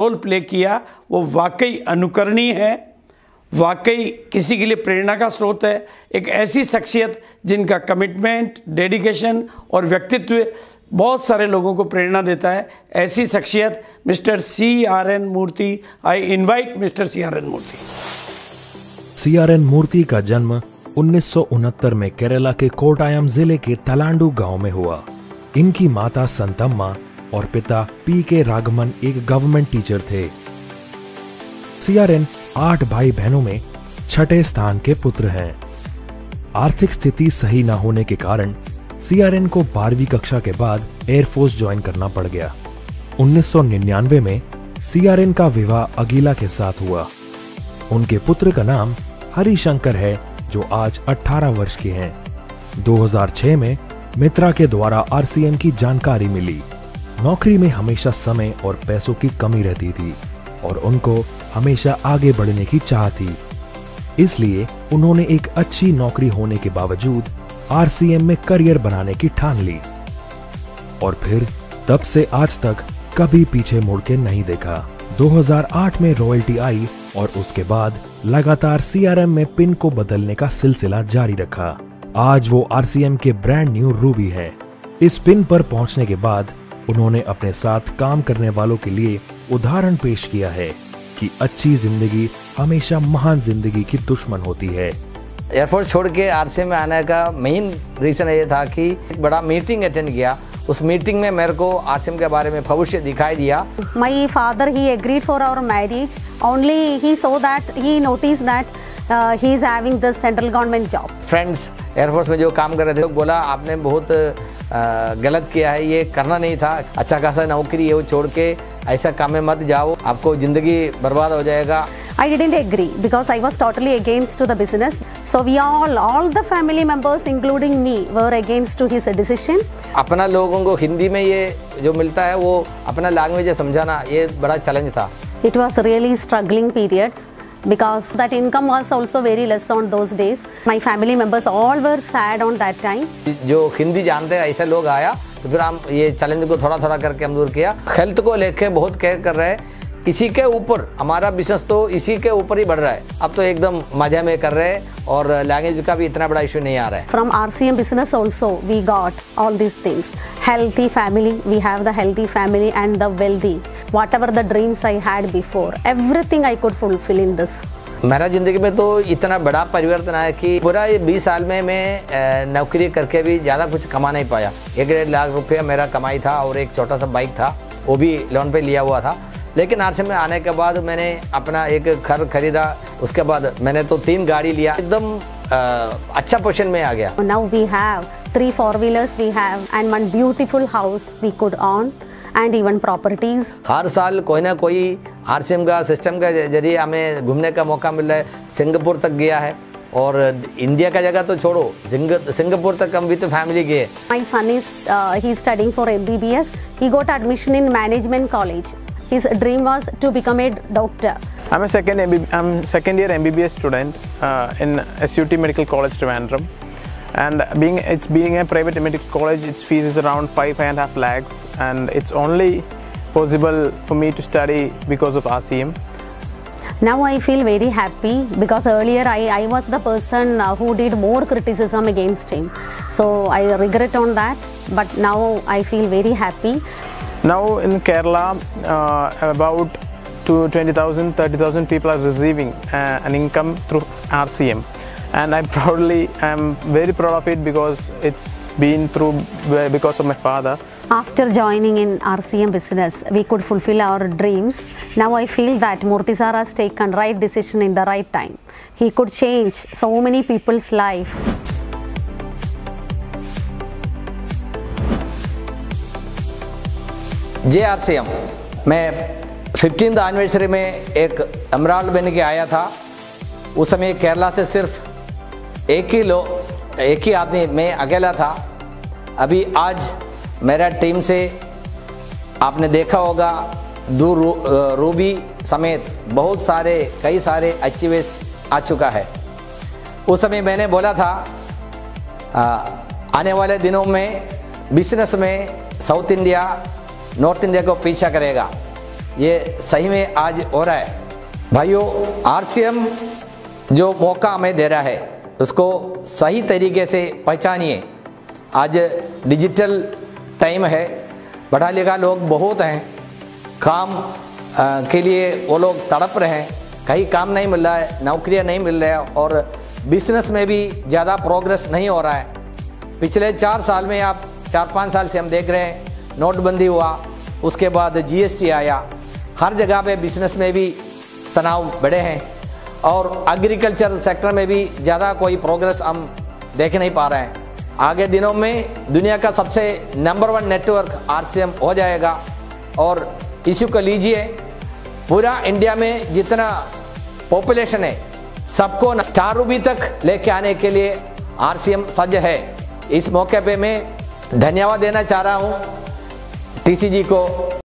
Role play किया वो वाकई अनुकरणीय है, वाकई किसी के लिए प्रेरणा का स्रोत है। एक ऐसी शख्सियत जिनका कमिटमेंट, डेडिकेशन और व्यक्तित्व बहुत सारे लोगों को प्रेरणा देता है, ऐसी शख्सियत mister CRN Murthy. I invite mister CRN Murthy. CRN Murthy का जन्म 1969 में केरला के कोट्टायम जिले के तलांडू गांव में हुआ। इनकी माता संतम्मा और पिता PK राघवन एक गवर्नमेंट टीचर थे। CRN 8 भाई बहनों में छठे स्थान के पुत्र हैं। आर्थिक स्थिति सही न होने के कारण CRN को 12वीं कक्षा के बाद एयरफोर्स ज्वाइन करना पड़ गया। 1999 में CRN का विवाह अगीला के साथ हुआ। उनके पुत्र का नाम हरिशंकर है, जो आज 18 वर्ष के हैं। 2006 में मित्रा के द्वारा RCM की जानकारी मिली। नौकरी में हमेशा समय और पैसों की कमी रहती थी और उनको हमेशा आगे बढ़ने की चाह थी। इसलिए उन्होंने एक अच्छी नौकरी होने के बावजूद RCM में करियर बनाने की ठान ली और फिर तब से आज तक कभी पीछे मुड़ के नहीं देखा। 2008 में रॉयल्टी आई और उसके बाद लगातार CRM में पिन को बदलने का सिलसिला जारी रखा। आज वो RCM के ब्रांड न्यू रूबी है। इस पिन पर पहुंचने के बाद उन्होंने अपने साथ काम करने वालों के लिए उदाहरण पेश किया है कि अच्छी जिंदगी हमेशा महान जिंदगी की दुश्मन होती है। एयरफोर्स छोड़ के RCM में आने का मेन रीज़न ये था कि एक बड़ा मीटिंग अटेंड किया। उस मीटिंग में मेरे को RCM के बारे में भविष्य दिखाई दिया। My father he agreed for our marriage. Only he saw that he noticed that he is having the central government job. Friends air force में जो काम कर रहे थे बोला आपने बहुत गलत किया है, ये करना नहीं था। अच्छा खासा नौकरी है वो छोड़ के ऐसा काम में मत जाओ, आपको जिंदगी बर्बाद हो जाएगा। I didn't agree because I was totally against to the business. So we all the family members including me were against to his decision. अपना लोगों को हिंदी में ये जो मिलता है वो अपना लैंग्वेज समझाना ये बड़ा चैलेंज था। It was really struggling periods because that income was also very less on those days. My family members all were sad on that time. जो हिंदी जानते हैं ऐसे लोग आया तो फिर हम ये चैलेंज को थोड़ा थोड़ा करके हम दूर किया। हेल्थ को लेके बहुत केयर कर रहे हैं। इसी के ऊपर हमारा बिजनेस तो इसी के ऊपर ही बढ़ रहा है। अब तो एकदम मजे में कर रहे हैं और लैंग्वेज का भी इतना बड़ा इशू नहीं आ रहा है। From RCM business also we got all these things. Healthy family, we have the healthy family and the wealthy. Whatever the dreams I had before, everything I could fulfill in this. मेरा ज़िंदगी में तो इतना बड़ा परिवर्तन आया कि पूरा ये 20 साल में मैं नौकरी करके भी ज़्यादा कुछ कमा नहीं पाया। 1.5 लाख रुपया मेरा कमाई था और एक छोटा सा बाइक था, वो भी लोन पे लिया हुआ था। लेकिन RCM में आने के बाद मैंने अपना एक घर खरीदा, उसके बाद मैंने तो 3 गाड़ी लिया, एकदम अच्छा पोजीशन में आ गया। Now we have 3 4-wheelers we have and one beautiful house we could own and even properties. हर साल कोई ना कोई RCM का सिस्टम के जरिए हमें घूमने का मौका मिल रहा है। सिंगापुर तक गया है और इंडिया का जगह तो छोड़ो, सिंगापुर तक हम विद फैमिली गए। My son is he is studying for MBBS. He got admission in management college. His dream was to become a doctor. I'm a second year MBBS student in SUT Medical College Trivandrum, and being a private medical college, its fees is around 5.5 lakhs, and it's only possible for me to study because of RCM. Now I feel very happy because earlier I was the person who did more criticism against him. So I regret on that, but now I feel very happy. Now in Kerala, about 20,000, 30,000 people are receiving an income through RCM, and I'm very proud of it because it's been through because of my father. After joining in RCM business, we could fulfill our dreams. Now I feel that Murthy sir has taken right decision in the right time. He could change so many people's life. RCM मैं 15th anniversary में एक emerald बन के आया था। उस समय केरला से सिर्फ एक ही आदमी, मैं अकेला था। अभी आज मेरा टीम से आपने देखा होगा रूबी समेत बहुत सारे कई सारे अचीवर्स आ चुका है। उस समय मैंने बोला था आने वाले दिनों में बिजनेस में साउथ इंडिया नॉर्थ इंडिया को पीछा करेगा। ये सही में आज हो रहा है। भाइयों, RCM जो मौका हमें दे रहा है उसको सही तरीके से पहचानिए। आज डिजिटल टाइम है, पढ़ा लिखा लोग बहुत हैं, काम के लिए वो लोग तड़प रहे हैं, कहीं काम नहीं मिल रहा है, नौकरियां नहीं मिल रहा है और बिजनेस में भी ज़्यादा प्रोग्रेस नहीं हो रहा है। पिछले 4 साल में, आप 4-5 साल से हम देख रहे हैं, नोटबंदी हुआ, उसके बाद GST आया, हर जगह पे बिजनेस में भी तनाव बढ़े हैं और एग्रीकल्चर सेक्टर में भी ज़्यादा कोई प्रोग्रेस हम देख नहीं पा रहे हैं। आगे दिनों में दुनिया का सबसे नंबर 1 नेटवर्क RCM हो जाएगा और इशू को लीजिए, पूरा इंडिया में जितना पॉपुलेशन है सबको स्टार रूबी तक लेके आने के लिए RCM सज्ज है। इस मौके पे मैं धन्यवाद देना चाह रहा हूँ TCG को।